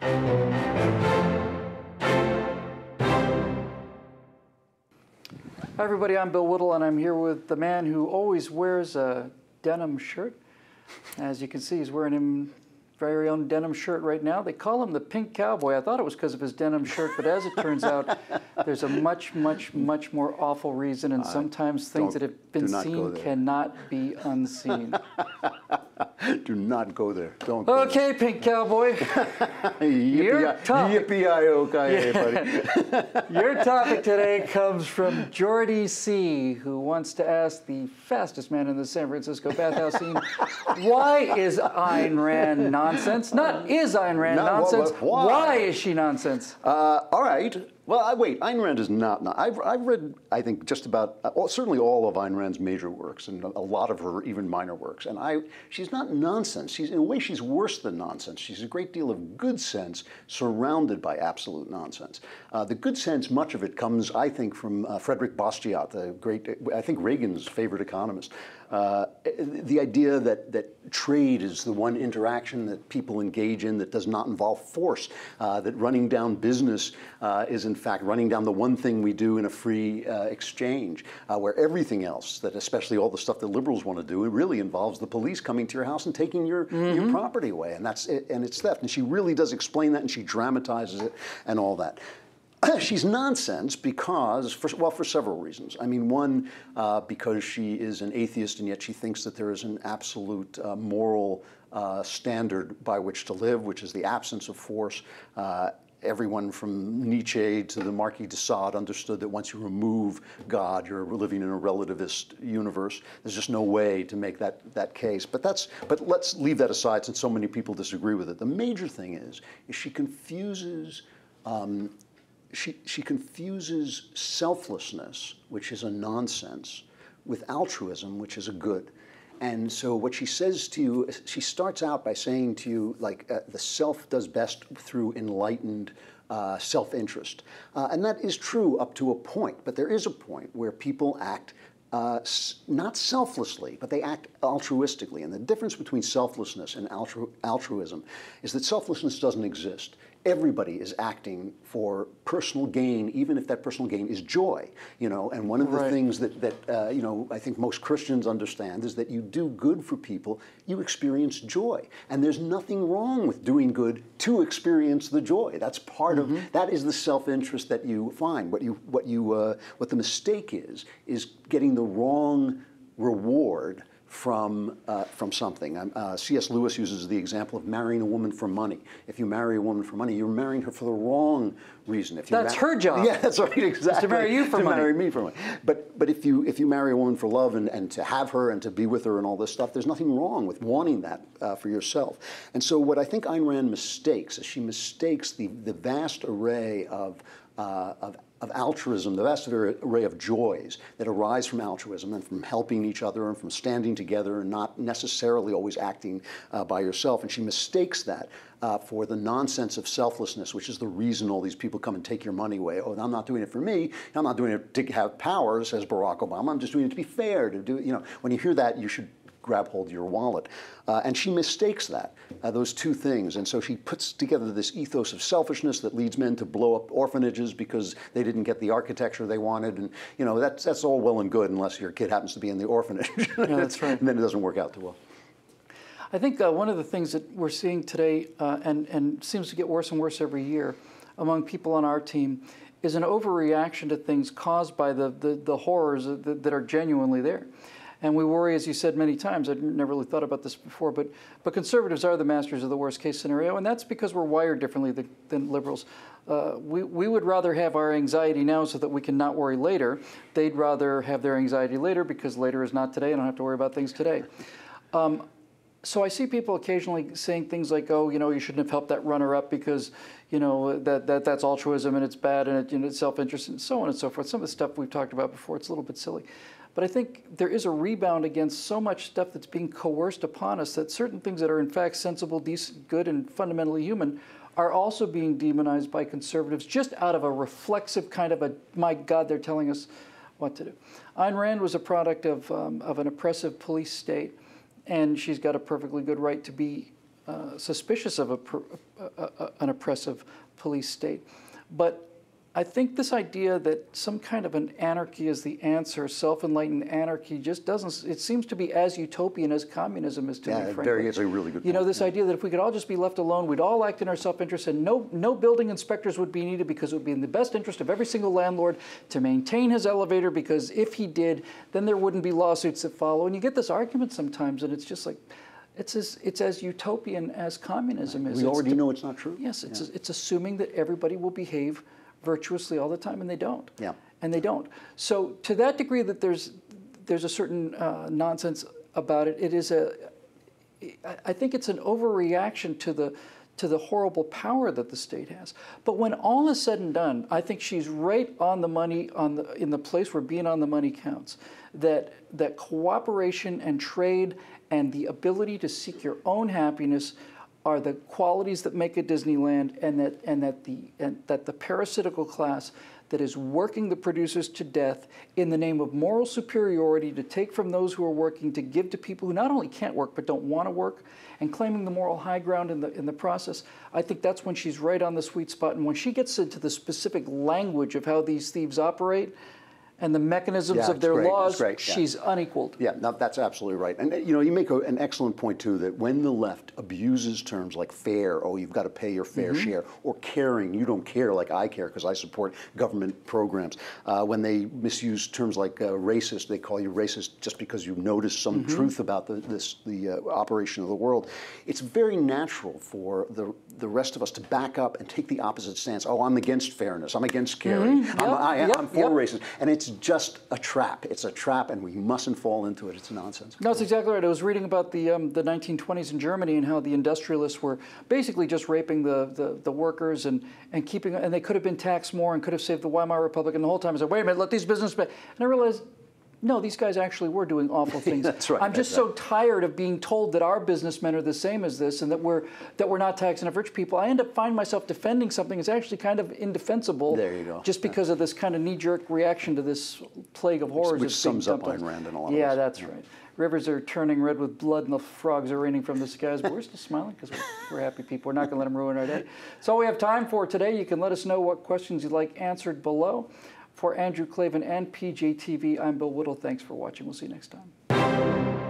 Hi everybody, I'm Bill Whittle and I'm here with the man who always wears a denim shirt. As you can see, he's wearing his very own denim shirt right now. They call him the Pink Cowboy. I thought it was because of his denim shirt, but as it turns out, there's a much more awful reason, and sometimes things that have been seen cannot be unseen. Do not go there. Don't go there. Pink Cowboy. Your topic. Yippee-yi-yo-ki-yay, buddy. Your topic today comes from JordiC, who wants to ask the fastest man in the San Francisco bathhouse scene, why is Ayn Rand nonsense? Not is Ayn Rand nonsense. Why is she nonsense? All right. Well, wait, Ayn Rand is not. I've read, I think, just about, certainly all of Ayn Rand's major works and a lot of her even minor works. And she's not nonsense. In a way, she's worse than nonsense. She's a great deal of good sense surrounded by absolute nonsense. The good sense, much of it comes, I think, from Frederick Bastiat, the great, I think, Reagan's favorite economist. The idea that trade is the one interaction that people engage in that does not involve force, that running down business is in fact running down the one thing we do in a free exchange, where everything else, that especially all the stuff that liberals want to do, it really involves the police coming to your house and taking your property away, and that's it, and it's theft. And she really does explain that, and she dramatizes it and all that. She's nonsense because, for several reasons. I mean, one, because she is an atheist and yet she thinks that there is an absolute moral standard by which to live, which is the absence of force. Everyone from Nietzsche to the Marquis de Sade understood that once you remove God, you're living in a relativist universe. There's just no way to make that case. But let's leave that aside since so many people disagree with it. The major thing is she confuses. She confuses selflessness, which is a nonsense, with altruism, which is a good. And so what she says to you, she starts out by saying to you, like, the self does best through enlightened self-interest. And that is true up to a point, but there is a point where people act not selflessly, but they act altruistically. And the difference between selflessness and altruism is that selflessness doesn't exist. Everybody is acting for personal gain, even if that personal gain is joy, you know. And one of the things that you know, I think most Christians understand is that you do good for people, you experience joy, and there's nothing wrong with doing good to experience the joy. That's part of that is the self-interest that you find. What the mistake is getting the wrong reward from something. C.S. Lewis uses the example of marrying a woman for money. If you marry a woman for money, you're marrying her for the wrong reason. If you that's her job. Yeah, that's right, exactly. To marry you for money. To marry me for money. But if you marry a woman for love and to have her and to be with her and all this stuff, there's nothing wrong with wanting that for yourself. And so what I think Ayn Rand mistakes is she mistakes the vast array of altruism, the vast array of joys that arise from altruism and from helping each other and from standing together and not necessarily always acting by yourself. And she mistakes that for the nonsense of selflessness, which is the reason all these people come and take your money away. Oh, I'm not doing it for me. I'm not doing it to have power, says Barack Obama. I'm just doing it to be fair, to do, you know. When you hear that, you should grab hold of your wallet. And she mistakes that, those two things. And so she puts together this ethos of selfishness that leads men to blow up orphanages because they didn't get the architecture they wanted. And, you know, that's all well and good unless your kid happens to be in the orphanage. Yeah, that's right. And then it doesn't work out too well. I think one of the things that we're seeing today, and seems to get worse and worse every year among people on our team, is an overreaction to things caused by the horrors that are genuinely there. And we worry, as you said many times, I'd never really thought about this before, but conservatives are the masters of the worst case scenario, and that's because we're wired differently than liberals. We would rather have our anxiety now so that we can not worry later. They'd rather have their anxiety later because later is not today and I don't have to worry about things today. So I see people occasionally saying things like, oh, you know, you shouldn't have helped that runner-up because, you know, that's altruism and it's bad and it's self-interest and so on and so forth. Some of the stuff we've talked about before, it's a little bit silly. But I think there is a rebound against so much stuff that's being coerced upon us that certain things that are in fact sensible, decent, good, and fundamentally human are also being demonized by conservatives just out of a reflexive kind of a, my God, they're telling us what to do. Ayn Rand was a product of an oppressive police state, and she's got a perfectly good right to be suspicious of an oppressive police state. But I think this idea that some kind of an anarchy is the answer, self-enlightened anarchy, just doesn't, it seems to be as utopian as communism is to me, frankly. It's a really good point. You know, this idea that if we could all just be left alone, we'd all act in our self-interest, and no building inspectors would be needed because it would be in the best interest of every single landlord to maintain his elevator, because if he did, then there wouldn't be lawsuits that follow. And you get this argument sometimes, and it's just like, it's as utopian as communism is. We already know it's not true. Yes, it's assuming that everybody will behave virtuously all the time, and they don't. Yeah. And they don't. So to that degree that there's a certain nonsense about it, I think it's an overreaction to the horrible power that the state has. But when all is said and done, I think she's right on the money in the place where being on the money counts. That cooperation and trade and the ability to seek your own happiness are the qualities that make a Disneyland, and that the parasitical class that is working the producers to death in the name of moral superiority to take from those who are working to give to people who not only can't work but don't want to work, and claiming the moral high ground in the process. I think that's when she's right on the sweet spot. And when she gets into the specific language of how these thieves operate and the mechanisms of their laws, she's unequaled. Yeah, no, that's absolutely right. And you know, you make an excellent point too, that when the left abuses terms like fair, oh, you've got to pay your fair share, or caring, you don't care like I care because I support government programs. When they misuse terms like racist, they call you racist just because you notice some truth about the operation of the world. It's very natural for the rest of us to back up and take the opposite stance. Oh, I'm against fairness. I'm against caring. I'm for racism. And it's just a trap. It's a trap, and we mustn't fall into it. It's nonsense. No, that's exactly right. I was reading about the 1920s in Germany and how the industrialists were basically just raping the workers and keeping, and they could have been taxed more and could have saved the Weimar Republic. And the whole time I said, wait a minute, let these businessmen. And I realized, no, these guys actually were doing awful things. That's right. I'm just so tired of being told that our businessmen are the same as this, and that we're not taxing enough rich people. I end up finding myself defending something that's actually kind of indefensible. There you go. Just because of this kind of knee-jerk reaction to this plague of horrors. Which sums up Ayn Rand in a lot of ways. Yeah, that's right. Rivers are turning red with blood, and the frogs are raining from the skies. But we're still smiling because we're happy people. We're not going to let them ruin our day. That's all we have time for today. You can let us know what questions you'd like answered below. For Andrew Klavan and PJTV, I'm Bill Whittle. Thanks for watching. We'll see you next time.